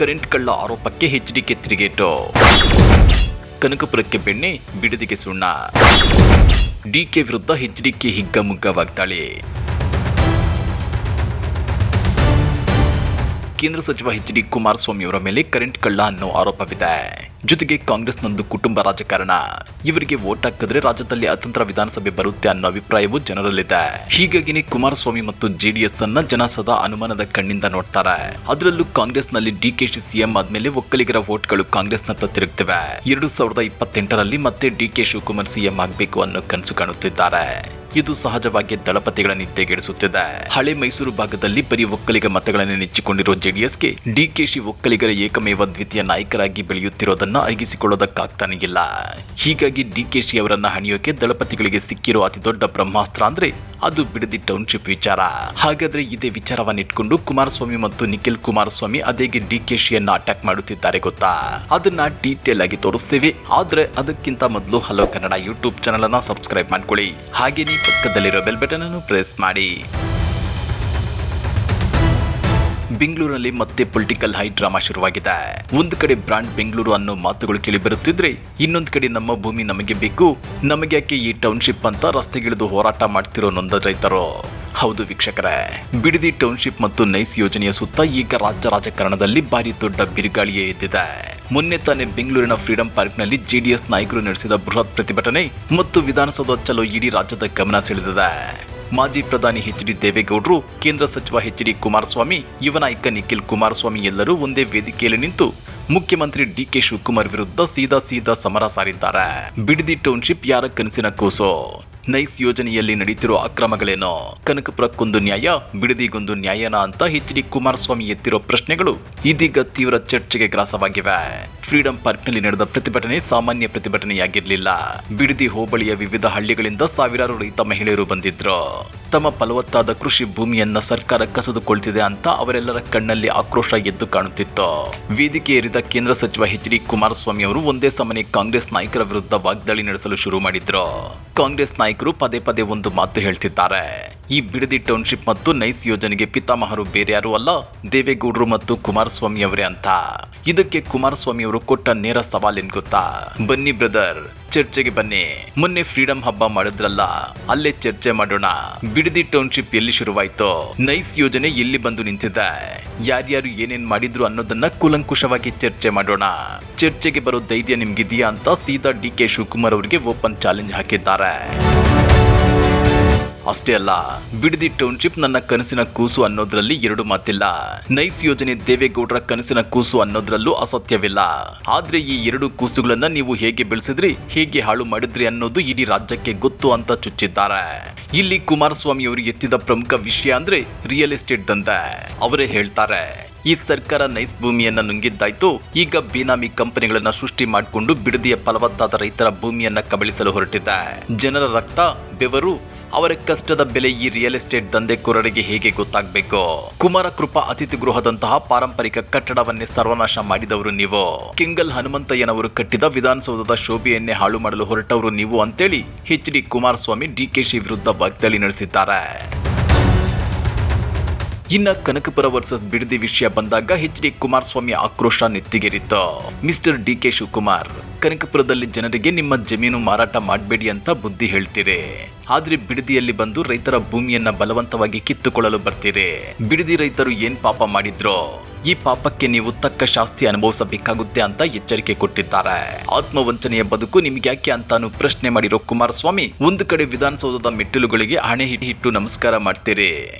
Current ಕಳ್ಳ ಆರೋಪಕ್ಕೆ HDK ತಿರುಗೇಟು. ಕನಕಪುರಕ್ಕೆ ಬೆಣ್ಣೆ, ಬಿಡದಿಗೆ ಸುಣ್ಣ. ಡಿಕೆ ವಿರುದ್ಧ ಎಚ್ಡಿಕೆ ಹಿಗ್ಗಮುಗ್ಗ ವಾಗ್ದಾಳಿ. ಕೇಂದ್ರ ಸಚಿವ ಎಚ್.ಡಿ. ಕುಮಾರಸ್ವಾಮಿ ಅವರ ಮೇಲೆ ಕರೆಂಟ್ ಕಳ್ಳ ಅನ್ನೋ ಆರೋಪವಿದೆ. ಜೊತೆಗೆ ಕಾಂಗ್ರೆಸ್ನೊಂದು ಕುಟುಂಬ ರಾಜಕಾರಣ. ಇವರಿಗೆ ವೋಟ್ ಹಾಕಿದ್ರೆ ರಾಜ್ಯದಲ್ಲಿ ಅತಂತ್ರ ವಿಧಾನಸಭೆ ಬರುತ್ತೆ ಅನ್ನೋ ಅಭಿಪ್ರಾಯವು ಜನರಲ್ಲಿದೆ. ಹೀಗಾಗಿನೇ ಕುಮಾರಸ್ವಾಮಿ ಮತ್ತು ಜೆಡಿಎಸ್ ಅನ್ನ ಜನ ಸದಾ ಅನುಮಾನದ ಕಣ್ಣಿಂದ ನೋಡ್ತಾರೆ. ಅದರಲ್ಲೂ ಕಾಂಗ್ರೆಸ್ನಲ್ಲಿ ಡಿಕೆಶಿ ಸಿಎಂ ಆದ್ಮೇಲೆ ಒಕ್ಕಲಿಗರ ವೋಟ್ಗಳು ಕಾಂಗ್ರೆಸ್ನತ್ತ ತಿರುಗ್ತಿವೆ. 2028ರಲ್ಲಿ ಮತ್ತೆ ಡಿಕೆ ಶಿವಕುಮಾರ್ ಸಿಎಂ ಆಗಬೇಕು ಅನ್ನೋ ಕನಸು ಕಾಣುತ್ತಿದ್ದಾರೆ. ಇದು ಸಹಜವಾಗಿ ದಳಪತಿಗಳ ನಿದ್ದೆಗೆಡಿಸುತ್ತಿದೆ. ಹಳೆ ಮೈಸೂರು ಭಾಗದಲ್ಲಿ ಬರೀ ಒಕ್ಕಲಿಗ ಮತಗಳನ್ನು ನೆಚ್ಚಿಕೊಂಡಿರುವ ಜೆಡಿಎಸ್ಗೆ ಡಿಕೆಶಿ ಒಕ್ಕಲಿಗರ ಏಕಮೇವ ದ್ವಿತೀಯ ನಾಯಕರಾಗಿ ಬೆಳೆಯುತ್ತಿರೋದನ್ನ ಅರಗಿಸಿಕೊಳ್ಳೋದಕ್ಕಾಗ್ತಾನೆ ಇಲ್ಲ. ಹೀಗಾಗಿ ಡಿಕೆಶಿ ಅವರನ್ನ ಹಣಿಯೋಕೆ ದಳಪತಿಗಳಿಗೆ ಸಿಕ್ಕಿರೋ ಅತಿ ದೊಡ್ಡ ಬ್ರಹ್ಮಾಸ್ತ್ರ ಅಂದ್ರೆ ಅದು ಬಿಡದಿ ಟೌನ್ಶಿಪ್ ವಿಚಾರ. ಹಾಗಾದ್ರೆ ಇದೇ ವಿಚಾರವನ್ನಿಟ್ಕೊಂಡು ಕುಮಾರಸ್ವಾಮಿ ಮತ್ತು ನಿಖಿಲ್ ಕುಮಾರಸ್ವಾಮಿ ಅದೇಗೆ ಡಿಕೆಶಿಯನ್ನ ಅಟ್ಯಾಕ್ ಮಾಡುತ್ತಿದ್ದಾರೆ ಗೊತ್ತಾ? ಅದನ್ನ ಡೀಟೇಲ್ ಆಗಿ ತೋರಿಸ್ತೇವೆ. ಆದ್ರೆ ಅದಕ್ಕಿಂತ ಮೊದಲು ಹಲೋ ಕನ್ನಡ ಯೂಟ್ಯೂಬ್ ಚಾನಲ್ ಅನ್ನ ಸಬ್ಸ್ಕ್ರೈಬ್ ಮಾಡ್ಕೊಳ್ಳಿ. ಹಾಗೇನೇ ಪಕ್ಕದಲ್ಲಿರೋ ಬೆಲ್ ಬಟನ್ ಅನ್ನು ಪ್ರೆಸ್ ಮಾಡಿ. ಬೆಂಗಳೂರಲ್ಲಿ ಮತ್ತೆ ಪೊಲಿಟಿಕಲ್ ಹೈ ಡ್ರಾಮಾ ಶುರುವಾಗಿದೆ. ಒಂದು ಕಡೆ ಬ್ರಾಂಡ್ ಬೆಂಗಳೂರು ಅನ್ನೋ ಮಾತುಗಳು ಕೇಳಿ ಬರುತ್ತಿದ್ರೆ, ಇನ್ನೊಂದು ಕಡೆ ನಮ್ಮ ಭೂಮಿ ನಮಗೆ ಬೇಕು, ನಮಗೆ ಯಾಕೆ ಈ ಟೌನ್ಶಿಪ್ ಅಂತ ರಸ್ತೆಗಿಳಿದು ಹೋರಾಟ ಮಾಡ್ತಿರೋ ನೊಂದ ರೈತರು. ಹೌದು ವೀಕ್ಷಕರೇ, ಬಿಡದಿ ಟೌನ್ಶಿಪ್ ಮತ್ತು ನೈಸ್ ಯೋಜನೆಯ ಸುತ್ತ ಈಗ ರಾಜ್ಯ ರಾಜಕಾರಣದಲ್ಲಿ ಭಾರಿ ದೊಡ್ಡ ಬಿರುಗಾಳಿಯೇ ಎದ್ದಿದೆ. ಮೊನ್ನೆ ತಾನೇ ಬೆಂಗಳೂರಿನ ಫ್ರೀಡಂ ಪಾರ್ಕ್ನಲ್ಲಿ ಜೆಡಿಎಸ್ ನಾಯಕರು ನಡೆಸಿದ ಬೃಹತ್ ಪ್ರತಿಭಟನೆ ಮತ್ತು ವಿಧಾನಸೌಧ ಚಲೋ ಇಡೀ ರಾಜ್ಯದ ಗಮನ ಸೆಳೆದಿದೆ. ಮಾಜಿ ಪ್ರಧಾನಿ ಎಚ್.ಡಿ. ದೇವೇಗೌಡರು, ಕೇಂದ್ರ ಸಚಿವ ಎಚ್.ಡಿ. ಕುಮಾರಸ್ವಾಮಿ, ಯುವ ನಾಯಕ ನಿಖಿಲ್ ಕುಮಾರಸ್ವಾಮಿ ಎಲ್ಲರೂ ಒಂದೇ ವೇದಿಕೆಯಲ್ಲಿ ನಿಂತು ಮುಖ್ಯಮಂತ್ರಿ ಡಿಕೆ ಶಿವಕುಮಾರ್ ವಿರುದ್ಧ ಸೀದಾ ಸಮರ ಸಾರಿದ್ದಾರೆ. ಬಿಡದಿ ಟೌನ್ಶಿಪ್ ಯಾರ ಕನಸಿನ ಕೂಸು? ನೈಸ್ ಯೋಜನೆಯಲ್ಲಿ ನಡೀತಿರೋ ಅಕ್ರಮಗಳೇನೋ? ಕನಕಪುರಕ್ಕೊಂದು ನ್ಯಾಯ, ಬಿಡದಿಗೊಂದು ನ್ಯಾಯನ ಅಂತ ಎಚ್.ಡಿ. ಕುಮಾರಸ್ವಾಮಿ ಎತ್ತಿರೋ ಪ್ರಶ್ನೆಗಳು ಇದೀಗ ತೀವ್ರ ಚರ್ಚೆಗೆ ಗ್ರಾಸವಾಗಿವೆ. ಫ್ರೀಡಂ ಪಾರ್ಕ್ನಲ್ಲಿ ನಡೆದ ಪ್ರತಿಭಟನೆ ಸಾಮಾನ್ಯ ಪ್ರತಿಭಟನೆಯಾಗಿರಲಿಲ್ಲ. ಬಿಡದಿ ಹೋಬಳಿಯ ವಿವಿಧ ಹಳ್ಳಿಗಳಿಂದ ಸಾವಿರಾರು ರೈತ ಮಹಿಳೆಯರು ಬಂದಿದ್ರು. ತಮ್ಮ ಫಲವತ್ತಾದ ಕೃಷಿ ಭೂಮಿಯನ್ನ ಸರ್ಕಾರ ಕಸಿದುಕೊಳ್ತಿದೆ ಅಂತ ಅವರೆಲ್ಲರ ಕಣ್ಣಲ್ಲಿ ಆಕ್ರೋಶ ಎದ್ದು ಕಾಣುತ್ತಿತ್ತು. ವೇದಿಕೆ ಏರಿದ ಕೇಂದ್ರ ಸಚಿವ ಎಚ್.ಡಿ. ಕುಮಾರಸ್ವಾಮಿ ಅವರು ಒಂದೇ ಸಮನೆ ಕಾಂಗ್ರೆಸ್ ನಾಯಕರ ವಿರುದ್ಧ ವಾಗ್ದಾಳಿ ನಡೆಸಲು ಶುರು ಮಾಡಿದ್ರು. ಕಾಂಗ್ರೆಸ್ ನಾಯಕರು ಪದೇ ಒಂದು ಮಾತು ಹೇಳ್ತಿದ್ದಾರೆ. ಈ ಬಿಡದಿ ಟೌನ್ಶಿಪ್ ಮತ್ತು ನೈಸ್ ಯೋಜನೆಗೆ ಪಿತಾಮಹರು ಬೇರೆ ಯಾರು ಅಲ್ಲ, ದೇವೇಗೌಡರು ಮತ್ತು ಕುಮಾರಸ್ವಾಮಿ ಅವರೇ ಅಂತ. ಇದಕ್ಕೆ ಕುಮಾರಸ್ವಾಮಿ ಅವರು ಕೊಟ್ಟ ನೇರ ಸವಾಲೇನ್ ಗೊತ್ತಾ? ಬನ್ನಿ ಬ್ರದರ್, ಚರ್ಚೆಗೆ ಬನ್ನಿ. ಮೊನ್ನೆ ಫ್ರೀಡಂ ಹಬ್ಬ ಮಾಡಿದ್ರಲ್ಲ, ಅಲ್ಲೇ ಚರ್ಚೆ ಮಾಡೋಣ. ಬಿಡದಿ ಟೌನ್ಶಿಪ್ ಎಲ್ಲಿ ಶುರುವಾಯ್ತು, ನೈಸ್ ಯೋಜನೆ ಎಲ್ಲಿ ಬಂದು ನಿಂತಿದೆ, ಯಾರ್ಯಾರು ಏನೇನ್ ಮಾಡಿದ್ರು ಅನ್ನೋದನ್ನ ಕೂಲಂಕುಷವಾಗಿ ಚರ್ಚೆ ಮಾಡೋಣ. ಚರ್ಚೆಗೆ ಬರೋ ಧೈರ್ಯ ನಿಮ್ಗಿದೆಯಾ ಅಂತ ಸೀದಾ ಡಿಕೆ ಶಿವಕುಮಾರ್ ಅವರಿಗೆ ಓಪನ್ ಚಾಲೆಂಜ್ ಹಾಕಿದ್ದಾರೆ. ಅಷ್ಟೇ ಅಲ್ಲ, ಬಿಡದಿ ಟೌನ್ಶಿಪ್ ನನ್ನ ಕನಸಿನ ಕೂಸು ಅನ್ನೋದ್ರಲ್ಲಿ ಎರಡು ಮಾತಿಲ್ಲ. ನೈಸ್ ಯೋಜನೆ ದೇವೇಗೌಡರ ಕನಸಿನ ಕೂಸು ಅನ್ನೋದ್ರಲ್ಲೂ ಅಸತ್ಯವಿಲ್ಲ. ಆದ್ರೆ ಈ ಎರಡು ಕೂಸುಗಳನ್ನ ನೀವು ಹೇಗೆ ಬೆಳೆಸಿದ್ರಿ, ಹೇಗೆ ಹಾಳು ಮಾಡಿದ್ರಿ ಅನ್ನೋದು ಇಡೀ ರಾಜ್ಯಕ್ಕೆ ಗೊತ್ತು ಅಂತ ಚುಚ್ಚಿದ್ದಾರೆ. ಇಲ್ಲಿ ಕುಮಾರಸ್ವಾಮಿ ಅವರು ಎತ್ತಿದ ಪ್ರಮುಖ ವಿಷಯ ಅಂದ್ರೆ ರಿಯಲ್ ಎಸ್ಟೇಟ್ ದಂಧೆ. ಅವರೇ ಹೇಳ್ತಾರೆ, ಈ ಸರ್ಕಾರ ನೈಸ್ ಭೂಮಿಯನ್ನ ನುಂಗಿದ್ದಾಯ್ತು, ಈಗ ಬೇನಾಮಿ ಕಂಪನಿಗಳನ್ನ ಸೃಷ್ಟಿ ಮಾಡಿಕೊಂಡು ಬಿಡದಿಯ ಫಲವತ್ತಾದ ರೈತರ ಭೂಮಿಯನ್ನ ಕಬಳಿಸಲು ಹೊರಟಿದೆ. ಜನರ ರಕ್ತ, ಬೆವರು, ಅವರ ಕಷ್ಟದ ಬೆಲೆ ಈ ರಿಯಲ್ ಎಸ್ಟೇಟ್ ದಂಧೆಕೋರರಿಗೆ ಹೇಗೆ ಗೊತ್ತಾಗಬೇಕು? ಕುಮಾರ ಕೃಪಾ ಅತಿಥಿ ಗೃಹದಂತಹ ಪಾರಂಪರಿಕ ಕಟ್ಟಡವನ್ನೇ ಸರ್ವನಾಶ ಮಾಡಿದವರು ನೀವು. ಕೆಂಗಲ್ ಹನುಮಂತಯ್ಯನವರು ಕಟ್ಟಿದ ವಿಧಾನಸೌಧದ ಶೋಭೆಯನ್ನೇ ಹಾಳು ಮಾಡಲು ಹೊರಟವರು ನೀವು ಅಂತೇಳಿ ಎಚ್.ಡಿ. ಕುಮಾರಸ್ವಾಮಿ ಡಿಕೆಶಿ ವಿರುದ್ಧ ವಾಗ್ದಾಳಿ ನಡೆಸಿದ್ದಾರೆ. ಇನ್ನ ಕನಕಪುರ ವರ್ಸಸ್ ಬಿಡದಿ ವಿಷಯ ಬಂದಾಗ ಎಚ್.ಡಿ. ಕುಮಾರಸ್ವಾಮಿ ಆಕ್ರೋಶ ನೆತ್ತಿಗೇರಿತ್ತು. ಮಿಸ್ಟರ್ ಡಿಕೆ ಶಿವಕುಮಾರ್, ಕನಕಪುರದಲ್ಲಿ ಜನರಿಗೆ ನಿಮ್ಮ ಜಮೀನು ಮಾರಾಟ ಮಾಡಬೇಡಿ ಅಂತ ಬುದ್ಧಿ ಹೇಳ್ತೀರಿ. ಆದ್ರೆ ಬಿಡದಿಯಲ್ಲಿ ಬಂದು ರೈತರ ಭೂಮಿಯನ್ನ ಬಲವಂತವಾಗಿ ಕಿತ್ತುಕೊಳ್ಳಲು ಬರ್ತೀರಿ. ಬಿಡದಿ ರೈತರು ಏನ್ ಪಾಪ ಮಾಡಿದ್ರು, ಈ ಪಾಪಕ್ಕೆ ನೀವು ತಕ್ಕ ಶಾಸ್ತಿ ಅನುಭವಿಸಬೇಕಾಗುತ್ತೆ ಅಂತ ಎಚ್ಚರಿಕೆ ಕೊಟ್ಟಿದ್ದಾರೆ. ಆತ್ಮವಂಚನೆಯ ಬದುಕು ನಿಮ್ಗೆ ಯಾಕೆ ಅಂತಾನು ಪ್ರಶ್ನೆ ಮಾಡಿರೋ ಕುಮಾರಸ್ವಾಮಿ, ಒಂದು ಕಡೆ ವಿಧಾನಸೌಧದ ಮೆಟ್ಟಿಲುಗಳಿಗೆ ಹಣೆ ಇಟ್ಟು ನಮಸ್ಕಾರ ಮಾಡ್ತೀರಿ,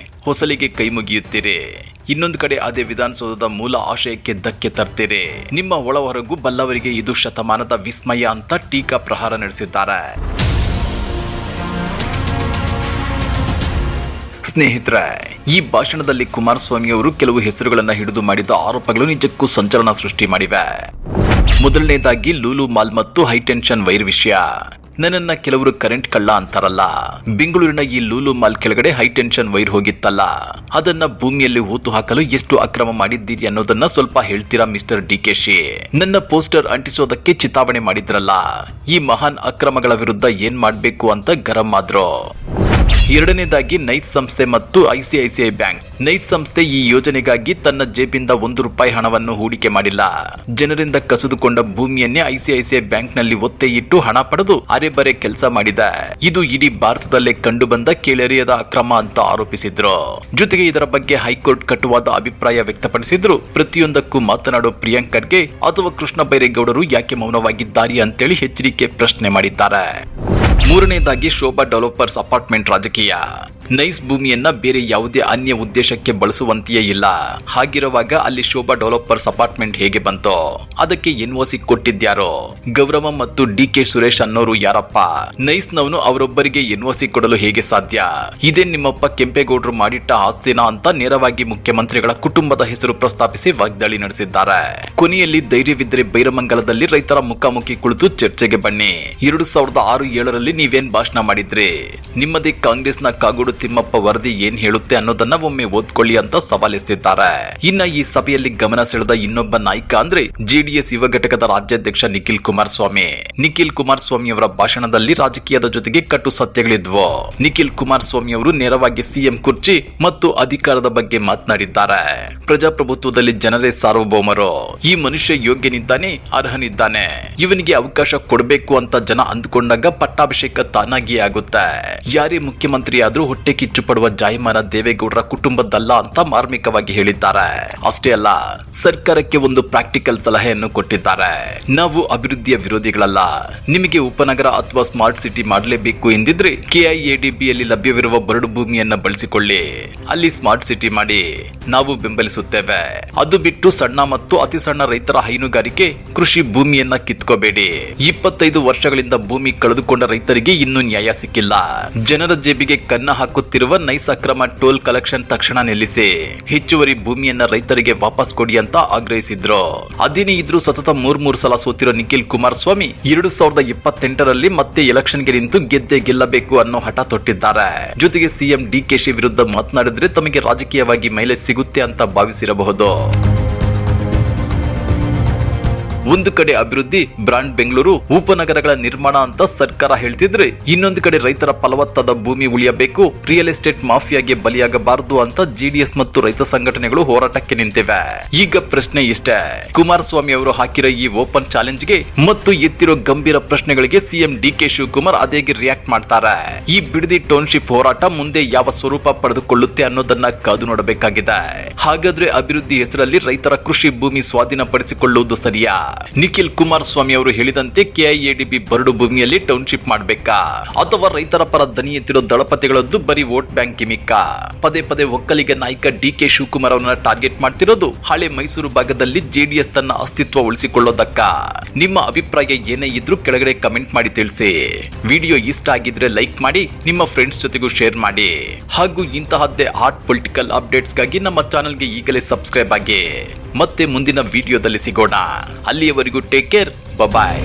ಹೊಸಲಿಗೆ ಕೈ ಮುಗಿಯುತ್ತೀರಿ. ಇನ್ನೊಂದು ಕಡೆ ಅದೇ ವಿಧಾನಸೌಧದ ಮೂಲ ಆಶಯಕ್ಕೆ ಧಕ್ಕೆ ತರ್ತೀರಿ. ನಿಮ್ಮ ಒಳ ಹೊರಗು ಬಲ್ಲವರಿಗೆ ಇದು ಶತಮಾನದ ವಿಸ್ಮಯ ಅಂತ ಟೀಕಾ ಪ್ರಹಾರ ನಡೆಸಿದ್ದಾರೆ. ಸ್ನೇಹಿತರೆ, ಈ ಭಾಷಣದಲ್ಲಿ ಕುಮಾರಸ್ವಾಮಿ ಅವರು ಕೆಲವು ಹೆಸರುಗಳನ್ನ ಹಿಡಿದು ಮಾಡಿದ ಆರೋಪಗಳು ನಿಜಕ್ಕೂ ಸಂಚಲನ ಸೃಷ್ಟಿ ಮಾಡಿವೆ. ಮೊದಲನೇದಾಗಿ ಲೂಲು ಮಾಲ್ ಮತ್ತು ಹೈಟೆನ್ಷನ್ ವೈರ್ ವಿಷಯ. ನನ್ನನ್ನ ಕೆಲವರು ಕರೆಂಟ್ ಕಳ್ಳ ಅಂತಾರಲ್ಲ, ಬೆಂಗಳೂರಿನ ಈ ಲೂಲು ಮಾಲ್ ಕೆಳಗಡೆ ಹೈಟೆನ್ಷನ್ ವೈರ್ ಹೋಗಿತ್ತಲ್ಲ, ಅದನ್ನ ಭೂಮಿಯಲ್ಲಿ ಹೂತು ಹಾಕಲು ಎಷ್ಟು ಅಕ್ರಮ ಮಾಡಿದ್ದೀರಿ ಅನ್ನೋದನ್ನ ಸ್ವಲ್ಪ ಹೇಳ್ತೀರಾ ಮಿಸ್ಟರ್ ಡಿಕೆಶಿ? ನನ್ನ ಪೋಸ್ಟರ್ ಅಂಟಿಸೋದಕ್ಕೆ ಚಿತಾವಣೆ ಮಾಡಿದ್ರಲ್ಲ, ಈ ಮಹಾನ್ ಅಕ್ರಮಗಳ ವಿರುದ್ಧ ಏನ್ ಮಾಡ್ಬೇಕು ಅಂತ ಗರಂ ಆದ್ರು. ಎರಡನೇದಾಗಿ ನೈಸ್ ಸಂಸ್ಥೆ ಮತ್ತು ಐಸಿಐಸಿಐ ಬ್ಯಾಂಕ್. ನೈಸ್ ಸಂಸ್ಥೆ ಈ ಯೋಜನೆಗಾಗಿ ತನ್ನ ಜೇಬಿಂದ ₹1 ಹಣವನ್ನು ಹೂಡಿಕೆ ಮಾಡಿಲ್ಲ. ಜನರಿಂದ ಕಸಿದುಕೊಂಡ ಭೂಮಿಯನ್ನೇ ಐಸಿಐಸಿಐ ಬ್ಯಾಂಕ್ನಲ್ಲಿ ಒತ್ತೆ ಇಟ್ಟು ಹಣ ಪಡೆದು ಅರೆಬರೆ ಕೆಲಸ ಮಾಡಿದೆ. ಇದು ಇಡೀ ಭಾರತದಲ್ಲೇ ಕಂಡುಬಂದ ಕೇಳರಿಯದ ಅಕ್ರಮ ಅಂತ ಆರೋಪಿಸಿದ್ರು. ಜೊತೆಗೆ ಇದರ ಬಗ್ಗೆ ಹೈಕೋರ್ಟ್ ಕಟುವಾದ ಅಭಿಪ್ರಾಯ ವ್ಯಕ್ತಪಡಿಸಿದ್ರು. ಪ್ರತಿಯೊಂದಕ್ಕೂ ಮಾತನಾಡೋ ಪ್ರಿಯಾಂಕ್ ಖರ್ಗೆ ಅಥವಾ ಕೃಷ್ಣ ಬೈರೇಗೌಡರು ಯಾಕೆ ಮೌನವಾಗಿದ್ದಾರೆ ಅಂತೇಳಿ ಎಚ್ಚರಿಕೆ ಪ್ರಶ್ನೆ ಮಾಡಿದ್ದಾರೆ. ಮೂರನೇದಾಗಿ ಶೋಭಾ ಡೆವಲಪರ್ಸ್ ಅಪಾರ್ಟ್ಮೆಂಟ್ ರಾಜಕೀಯ. ನೈಸ್ ಭೂಮಿಯನ್ನ ಬೇರೆ ಯಾವುದೇ ಅನ್ಯ ಉದ್ದೇಶಕ್ಕೆ ಬಳಸುವಂತೆಯೇ ಇಲ್ಲ. ಹಾಗಿರುವಾಗ ಅಲ್ಲಿ ಶೋಭಾ ಡೆವಲಪರ್ಸ್ ಅಪಾರ್ಟ್ಮೆಂಟ್ ಹೇಗೆ ಬಂತು? ಅದಕ್ಕೆ ಎನ್ಒಸಿ ಕೊಟ್ಟಿದ್ಯಾರೋ? ಗೌರವ ಮತ್ತು ಡಿಕೆ ಸುರೇಶ್ ಅನ್ನೋರು ಯಾರಪ್ಪ? ನೈಸ್ ನವನು ಅವರೊಬ್ಬರಿಗೆ ಎನ್ಒಸಿ ಕೊಡಲು ಹೇಗೆ ಸಾಧ್ಯ? ಇದೇ ನಿಮ್ಮಪ್ಪ ಕೆಂಪೇಗೌಡರು ಮಾಡಿಟ್ಟ ಆಸ್ತಿನ ಅಂತ ನೇರವಾಗಿ ಮುಖ್ಯಮಂತ್ರಿಗಳ ಕುಟುಂಬದ ಹೆಸರು ಪ್ರಸ್ತಾಪಿಸಿ ವಾಗ್ದಾಳಿ ನಡೆಸಿದ್ದಾರೆ. ಕೊನೆಯಲ್ಲಿ ಧೈರ್ಯವಿದ್ದರೆ ಬೈರಮಂಗಲದಲ್ಲಿ ರೈತರ ಮುಖಾಮುಖಿ ಕುಳಿತು ಚರ್ಚೆಗೆ ಬನ್ನಿ. 2006-7ರಲ್ಲಿ ನೀವೇನ್ ಭಾಷಣ ಮಾಡಿದ್ರಿ? ನಿಮ್ಮದೇ ಕಾಂಗ್ರೆಸ್ನ ಕಾಗೋಡು ತಿಮ್ಮಪ್ಪ ವರದಿ ಏನ್ ಹೇಳುತ್ತೆ ಅನ್ನೋದನ್ನ ಒಮ್ಮೆ ಓದ್ಕೊಳ್ಳಿ ಅಂತ ಸವಾಲೆಸೆದಿದ್ದಾರೆ. ಇನ್ನ ಈ ಸಭೆಯಲ್ಲಿ ಗಮನ ಸೆಳೆದ ಇನ್ನೊಬ್ಬ ನಾಯಕ ಅಂದ್ರೆ ಜೆಡಿಎಸ್ ಯುವ ಘಟಕದ ರಾಜ್ಯಾಧ್ಯಕ್ಷ ನಿಖಿಲ್ ಕುಮಾರಸ್ವಾಮಿ. ನಿಖಿಲ್ ಕುಮಾರಸ್ವಾಮಿ ಅವರ ಭಾಷಣದಲ್ಲಿ ರಾಜಕೀಯದ ಜೊತೆಗೆ ಕಟು ಸತ್ಯಗಳಿದ್ವು. ನಿಖಿಲ್ ಕುಮಾರಸ್ವಾಮಿ ಅವರು ನೇರವಾಗಿ ಸಿಎಂ ಕುರ್ಚಿ ಮತ್ತು ಅಧಿಕಾರದ ಬಗ್ಗೆ ಮಾತನಾಡಿದ್ದಾರೆ. ಪ್ರಜಾಪ್ರಭುತ್ವದಲ್ಲಿ ಜನರೇ ಸಾರ್ವಭೌಮರು. ಈ ಮನುಷ್ಯ ಯೋಗ್ಯನಿದ್ದಾನೆ, ಅರ್ಹನಿದ್ದಾನೆ. ಇವನಿಗೆ ಅವಕಾಶ ಕೊಡಬೇಕು ಅಂತ ಜನ ಅಂದುಕೊಂಡಾಗ ಪಟ್ಟಾಭಿಷೇಕ ತಾನಾಗಿಯೇ ಆಗುತ್ತೆ. ಯಾರೇ ಮುಖ್ಯಮಂತ್ರಿ ಆದ್ರೂ ಹೊಟ್ಟೆ ಕಿಚ್ಚು ಪಡುವ ಜಾಯಮಾನ ದೇವೇಗೌಡರ ಕುಟುಂಬದ್ದಲ್ಲ ಅಂತ ಮಾರ್ಮಿಕವಾಗಿ ಹೇಳಿದ್ದಾರೆ. ಅಷ್ಟೇ ಅಲ್ಲ, ಸರ್ಕಾರಕ್ಕೆ ಒಂದು ಪ್ರಾಕ್ಟಿಕಲ್ ಸಲಹೆಯನ್ನು ಕೊಟ್ಟಿದ್ದಾರೆ. ನಾವು ಅಭಿವೃದ್ಧಿಯ ವಿರೋಧಿಗಳಲ್ಲ. ನಿಮಗೆ ಉಪನಗರ ಅಥವಾ ಸ್ಮಾರ್ಟ್ ಸಿಟಿ ಮಾಡಲೇಬೇಕು ಎಂದಿದ್ರೆ ಕೆಐಎಡಿಬಿಯಲ್ಲಿ ಲಭ್ಯವಿರುವ ಬರಡು ಭೂಮಿಯನ್ನ ಬಳಸಿಕೊಳ್ಳಿ. ಅಲ್ಲಿ ಸ್ಮಾರ್ಟ್ ಸಿಟಿ ಮಾಡಿ, ನಾವು ಬೆಂಬಲಿಸುತ್ತೇವೆ. ಅದು ಬಿಟ್ಟು ಸಣ್ಣ ಮತ್ತು ಅತಿ ಸಣ್ಣ ರೈತರ ಹೈನುಗಾರಿಕೆ ಕೃಷಿ ಭೂಮಿಯನ್ನ ಕಿತ್ಕೋಬೇಡಿ. 25 ವರ್ಷಗಳಿಂದ ಭೂಮಿ ಕಳೆದುಕೊಂಡ ರೈತರಿಗೆ ಇನ್ನೂ ನ್ಯಾಯ ಸಿಕ್ಕಿಲ್ಲ. ಜನರ ಜೇಬಿಗೆ ಕನ್ನ ಹಾಕುತ್ತಿರುವ ನೈಸ್ ಅಕ್ರಮ ಟೋಲ್ ಕಲೆಕ್ಷನ್ ತಕ್ಷಣ ನಿಲ್ಲಿಸಿ. ಹೆಚ್ಚುವರಿ ಭೂಮಿಯನ್ನ ರೈತರಿಗೆ ವಾಪಸ್ ಕೊಡಿ ಅಂತ ಆಗ್ರಹಿಸಿದ್ರು. ಅದೇನೇ ಇದ್ರೂ ಸತತ 3 ಸಲ ಸೋತಿರೋ ನಿಖಿಲ್ ಕುಮಾರಸ್ವಾಮಿ 2028ರಲ್ಲಿ ಮತ್ತೆ ಎಲೆಕ್ಷನ್ಗೆ ನಿಂತು ಗೆದ್ದೆ ಗೆಲ್ಲಬೇಕು ಅನ್ನೋ ಹಠ ತೊಟ್ಟಿದ್ದಾರೆ. ಜೊತೆಗೆ ಸಿಎಂ ಡಿಕೆಶಿ ವಿರುದ್ಧ ಮಾತನಾಡಿದ್ರೆ ತಮಗೆ ರಾಜಕೀಯವಾಗಿ ಮೈಲೇಜ್ ಸಿಗುತ್ತೆ ಅಂತ ಭಾವಿಸಿರಬಹುದು. ಒಂದು ಕಡೆ ಅಭಿವೃದ್ಧಿ, ಬ್ರಾಂಡ್ ಬೆಂಗಳೂರು, ಉಪನಗರಗಳ ನಿರ್ಮಾಣ ಅಂತ ಸರ್ಕಾರ ಹೇಳ್ತಿದ್ರೆ, ಇನ್ನೊಂದು ಕಡೆ ರೈತರ ಫಲವತ್ತಾದ ಭೂಮಿ ಉಳಿಯಬೇಕು, ರಿಯಲ್ ಎಸ್ಟೇಟ್ ಮಾಫಿಯಾಗೆ ಬಲಿಯಾಗಬಾರದು ಅಂತ ಜೆಡಿಎಸ್ ಮತ್ತು ರೈತ ಸಂಘಟನೆಗಳು ಹೋರಾಟಕ್ಕೆ ನಿಂತಿವೆ. ಈಗ ಪ್ರಶ್ನೆ ಇಷ್ಟೇ, ಕುಮಾರಸ್ವಾಮಿ ಅವರು ಹಾಕಿರೋ ಈ ಓಪನ್ ಚಾಲೆಂಜ್ಗೆ ಮತ್ತು ಎತ್ತಿರೋ ಗಂಭೀರ ಪ್ರಶ್ನೆಗಳಿಗೆ ಸಿಎಂ ಡಿಕೆ ಶಿವಕುಮಾರ್ ಅದೇಗೆ ರಿಯಾಕ್ಟ್ ಮಾಡ್ತಾರೆ? ಈ ಬಿಡದಿ ಟೌನ್ಶಿಪ್ ಹೋರಾಟ ಮುಂದೆ ಯಾವ ಸ್ವರೂಪ ಪಡೆದುಕೊಳ್ಳುತ್ತೆ ಅನ್ನೋದನ್ನ ಕಾದು ನೋಡಬೇಕಾಗಿದೆ. ಹಾಗಾದ್ರೆ ಅಭಿವೃದ್ಧಿ ಹೆಸರಲ್ಲಿ ರೈತರ ಕೃಷಿ ಭೂಮಿ ಸ್ವಾಧೀನಪಡಿಸಿಕೊಳ್ಳುವುದು ಸರಿಯಾ? ನಿಖಿಲ್ ಕುಮಾರಸ್ವಾಮಿ ಅವರು ಹೇಳಿದಂತೆ ಕೆಐಎಡಿಬಿ ಬರಡು ಭೂಮಿಯಲ್ಲಿ ಟೌನ್ಶಿಪ್ ಮಾಡಬೇಕಾ? ಅಥವಾ ರೈತರ ಪರ ದನಿ ಎತ್ತಿರೋ ದಳಪತಿಗಳದ್ದು ಬರೀ ವೋಟ್ ಬ್ಯಾಂಕ್ ಗಿಮಿಕ್ಕ? ಪದೇ ಪದೇ ಒಕ್ಕಲಿಗ ನಾಯಕ ಡಿಕೆ ಶಿವಕುಮಾರ್ ಅವರನ್ನ ಟಾರ್ಗೆಟ್ ಮಾಡ್ತಿರೋದು ಹಳೆ ಮೈಸೂರು ಭಾಗದಲ್ಲಿ ಜೆಡಿಎಸ್ ತನ್ನ ಅಸ್ತಿತ್ವ ಉಳಿಸಿಕೊಳ್ಳೋದಕ್ಕ? ನಿಮ್ಮ ಅಭಿಪ್ರಾಯ ಏನೇ ಇದ್ರೂ ಕೆಳಗಡೆ ಕಮೆಂಟ್ ಮಾಡಿ ತಿಳಿಸಿ. ವಿಡಿಯೋ ಇಷ್ಟ ಆಗಿದ್ರೆ ಲೈಕ್ ಮಾಡಿ, ನಿಮ್ಮ ಫ್ರೆಂಡ್ಸ್ ಜೊತೆಗೂ ಶೇರ್ ಮಾಡಿ. ಹಾಗೂ ಇಂತಹದ್ದೇ ಹಾಟ್ ಪೊಲಿಟಿಕಲ್ ಅಪ್ಡೇಟ್ಸ್ಗಾಗಿ ನಮ್ಮ ಚಾನೆಲ್ಗೆ ಈಗಲೇ ಸಬ್ಸ್ಕ್ರೈಬ್ ಆಗಿ. ಮತ್ತೆ ಮುಂದಿನ ವಿಡಿಯೋದಲ್ಲಿ ಸಿಗೋಣ. ಅಲ್ಲಿಯವರೆಗೂ ಟೇಕ್ ಕೇರ್, ಬಾಯ್.